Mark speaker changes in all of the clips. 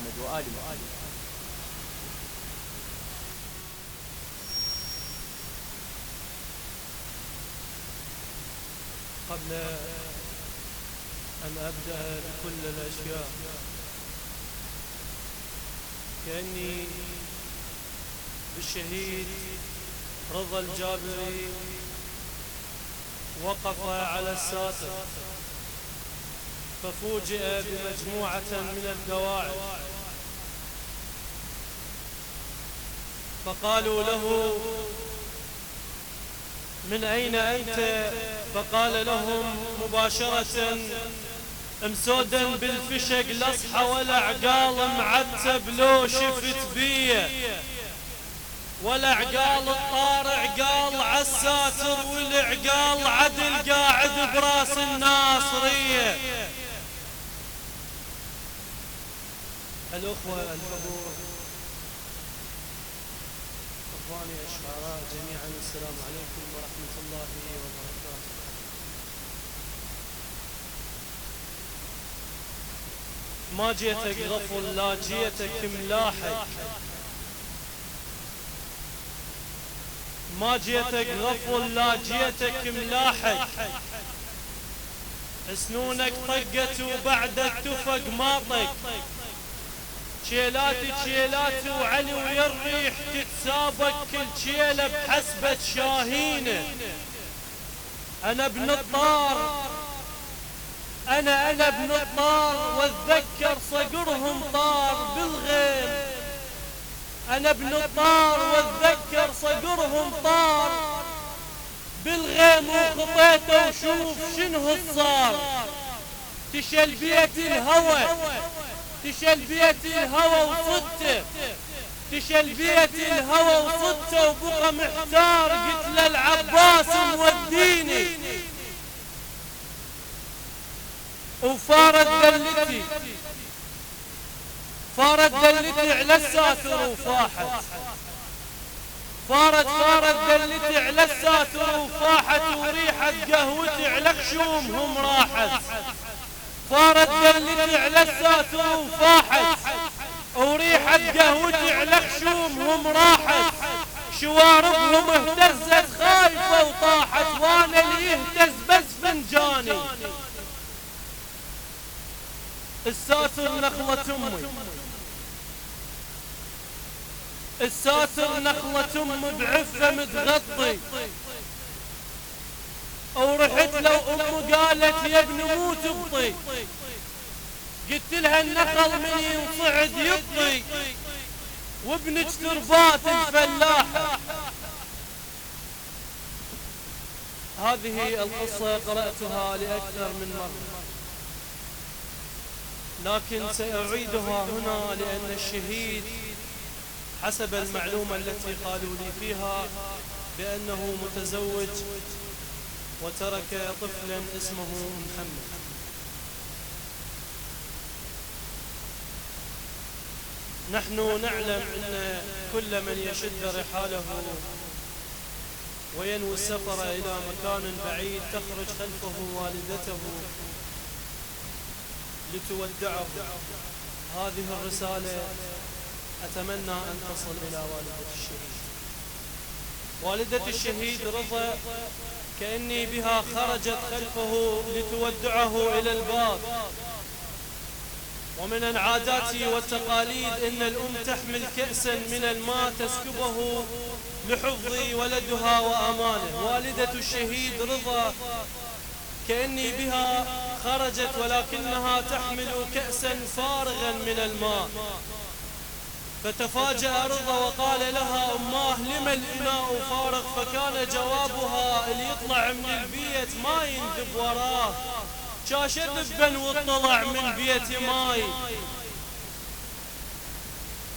Speaker 1: محمد وآل محمد.
Speaker 2: قبل أن أبدأ بكل الأشياء كأني بالشهيد رضا الجابري وقف على الساتر ففوجئ بمجموعة من القواعد فقالوا له: من أين أنت؟ فقال لهم مباشرة: مسودا بالفشق لصحة ولا عقال معتب لو شفت بيه، ولا عقال الطار عقال عالساتر، والعقال عدل قاعد براس الناصرية. الأخوة الحضور، أخواني الشعراء جميعا، السلام عليكم ورحمة الله وبركاته. ما جيتك غفل لا جيتك ملاحق، ما جيتك غفل لا جيتك ملاحق، سنونك طقت وبعد التفق ما طق، شيلاتي شيلاتي وعلي ويا الريح تتسابق كل شيله بحسبة شاهينه. انا ابن الطار، انا ابن الطار، واتذكر صقرهم طار بالغيم. انا ابن الطار واتذكر صقرهم طار بالغيم، وخطيته وشوف شنو صار. تشل بيت الهوى، تشل بيت الهوى وصدته، تشل بيت الهوى وصدته، وبقى محتار. قلت للعباس موديني، وفارت دلتي، فارت دلتي على الساتر وفاحت، فارت دلتي على الساتر وفاحت، وريحة قهوتي على خشومهم راحت. فارت دلتي على الساتر وفاحت، وريحة قهوتي على خشومهم راحت. شواربهم اهتزت خايفة وطاحت، وانا اللي يهتز بس فنجاني. الساتر نخلة امي، الساتر نخلة امي بعفة متغطي، ورحت لو امي قالت يا ابن موت ابطي، قلت لها النخل من ينصعد يبطي، وابنك تربات الفلاحة. هذه القصة قرأتها لأكثر من مرة، لكن سأعيدها هنا لأن الشهيد حسب المعلومة التي قالوا لي فيها بأنه متزوج وترك طفلا اسمه محمد. نحن نعلم أن كل من يشد رحاله وينوي السفر إلى مكان بعيد تخرج خلفه والدته لتودعه. هذه الرسالة أتمنى أن تصل إلى والدة الشهيد. والدة الشهيد رضا كأني بها خرجت خلفه لتودعه إلى الباب. ومن العادات والتقاليد أن الأم تحمل كأسا من الماء تسكبه لحفظ ولدها وأمانه. والدة الشهيد رضا كأني بها خرجت ولكنها تحمل كأسا فارغا من الماء، فتفاجأ رضا وقال لها: أماه لما الإناء فارغ؟ فكان جوابها: اللي يطلع من البيت ما ينذب وراه، شاش ذبا وطلع من بيت ماي.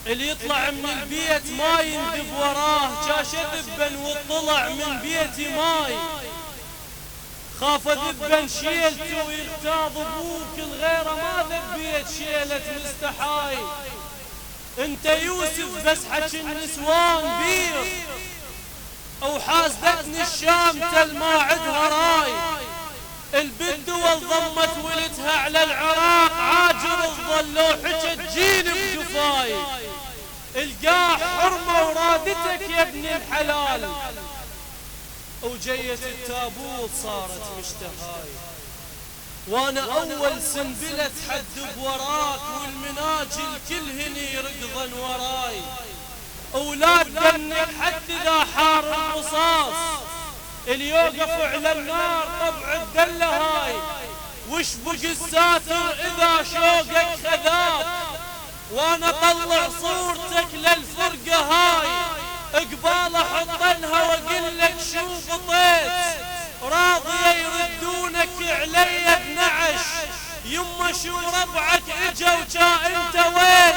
Speaker 2: اللي يطلع من البيت ما ينذب وراه، شاش ذبا وطلع من بيت ماي. خاف ذبا شيلته ويغتاظ ابوك الغيره ما ذبيت شيلت مستحاي. انت يوسف بس حكي النسوان بير، وحاسدتني الشام تل ما عدها راي. البدوة ضمت ولدها على العراق عاجر الظل، لو حكت جيل القاه حرمة ورادتك يا ابن الحلال. وجية التابوت صارت مشتهاي، وانا اول سنبلة تحدب وراك، والمناجل كلهن يركضن وراي. اولاد دنك حتى اذا حار الرصاص، اللي يوقف على النار طبع الدلة هاي. واشبك الساتر اذا شوقك خذاك، وانا طلع صورتك للفرقة هاي. قبال احطنها واقول لك شو بطيت، راضية يردونك علي 12. يما شو ربعك اجا وجا انت وين؟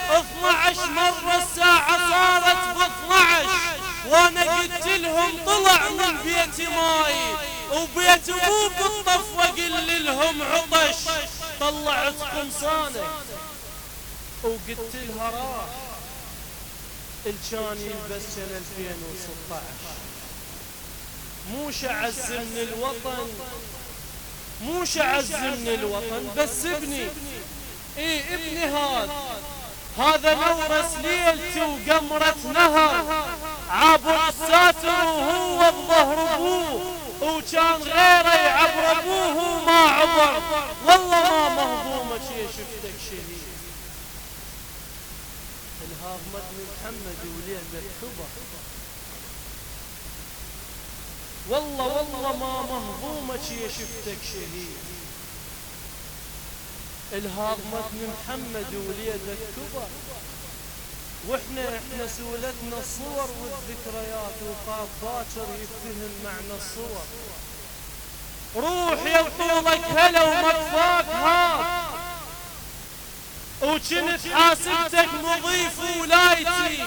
Speaker 2: 12 مرة الساعة صارت ب12، وانا قلت لهم طلع من بيتي ماي، وبيت ابوه بالطف واقول لهم عطش. طلعت قمصانك وقلت لها راح، الكان يلبس سنة 2016. مو شعز من الوطن، مو شعز من الوطن، بس ابني، اي ابني هذا نورس ليلتي وقمرة نهر، عبر الساتر وهو بظهر ابوه، وكان غيره يعبر ابوه ما عبر. والله ما مهضومة شي شفتك شهيد. الهاضمة من محمد وليلة كبر، والله ما مهضومة شي شفتك شهيد. الهاضمة من محمد وليلة كبر، واحنا سولتنا الصور والذكريات، وخاف باكر يفتهم معنى الصور. روح يا طولك هلا ومكفاك هات، وكنت حاسبتك مضيف ولايتي.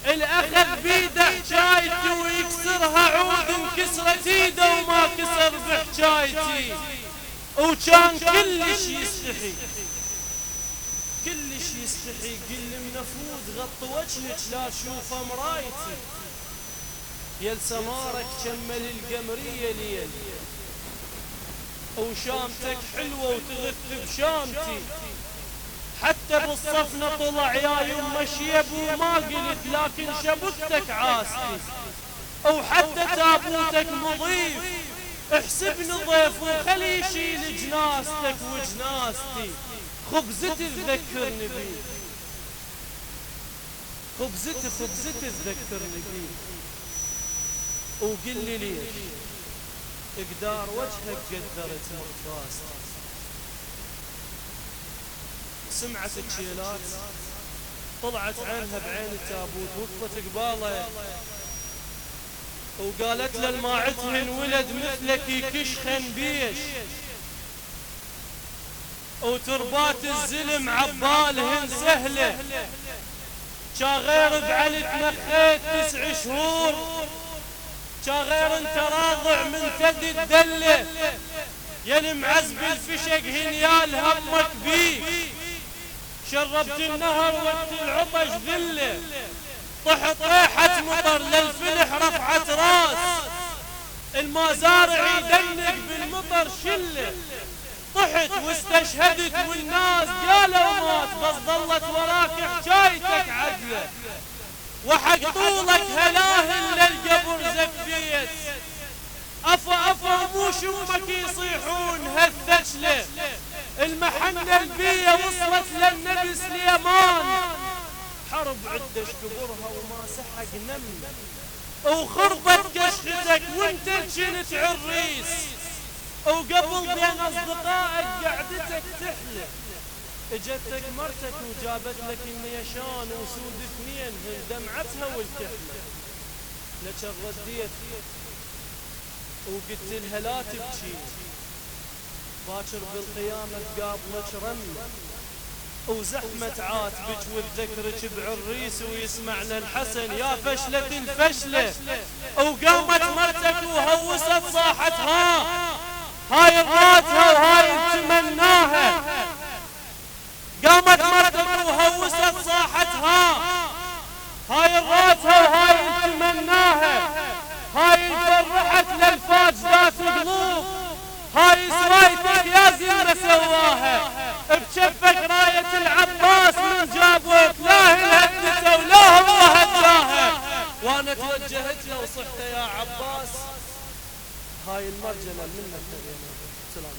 Speaker 2: الاخذ بيده حجايتي ويكسرها عود انكسرت ايده وما كسر بحجايتي. وكان كلش يستحي، كلش يستحي. قل منفوذ غط وجهك لا تشوفه مرايتي. يا سمارك كمل القمرية ليل، وشامتك حلوة وتغث بشامتي. حتى بالصفنة طلع يا يمه شيب وما قلت، لكن شبكتك عاستي. وحتى تابوتك مضيف، احسبني ضيف وخلي يشيل جناستك وجناستي. خبزتي تذكرني بيه، خبزتي تذكرني بيه. وقل لي ليش اقدار وجهك قدرت مقفاستي. سمعت الشيلات طلعت عينها بعين التابوت، وقفت قباله وقالت له ما عدهن ولد مثلك يكشخن بيش، وتربات الزلم عبالهن سهله. شاغير بعلي تنخيت 9 شهور، شاغير انت راضع من ثدي الدله. يا المعزب الفشق هنيال همك بيك، شربت النهر وقت العطش ذله. طحت ريحة مطر للفلح رفعت راس، المزارع يدنق بالمطر شله. طحت واستشهدت والناس قالوا مات، بس ظلت وراك حجايتك عدله. وحق طولك هلاهل للقبر زفيت. افا مو شمك يصيحون هالثجله. المحنة البية وصلت للنبي سليمان، حرب عدش كبرها وما سحق نمله. وخربت قشختك وانت كنت عريس، وقبل بين اصدقائك قعدتك تحلى. اجتك مرتك وجابت لك النيشان وسود 2 من دمعتها والكحله. لك رديت وقلت لها لا تبكي، باكر بالقيامة تقابلك رملة. وزحمة عاتبك وتذكرك بعريس ويسمعنا الحسن يا فشلة الفشلة. وقامت مرتك وهوست صاحت هاي الراتها وهاي تمناها. قامت مرتك وهوست صاحت هاي الراتها وهاي تمناها. هاي فرحت للفاج ذات قلوب، هاي سرايتك يا زينة سواها. بشفك راية العباس من جابوك لا وانا توجهت له وصحت يا عباس هاي المرجلة منك. سلام.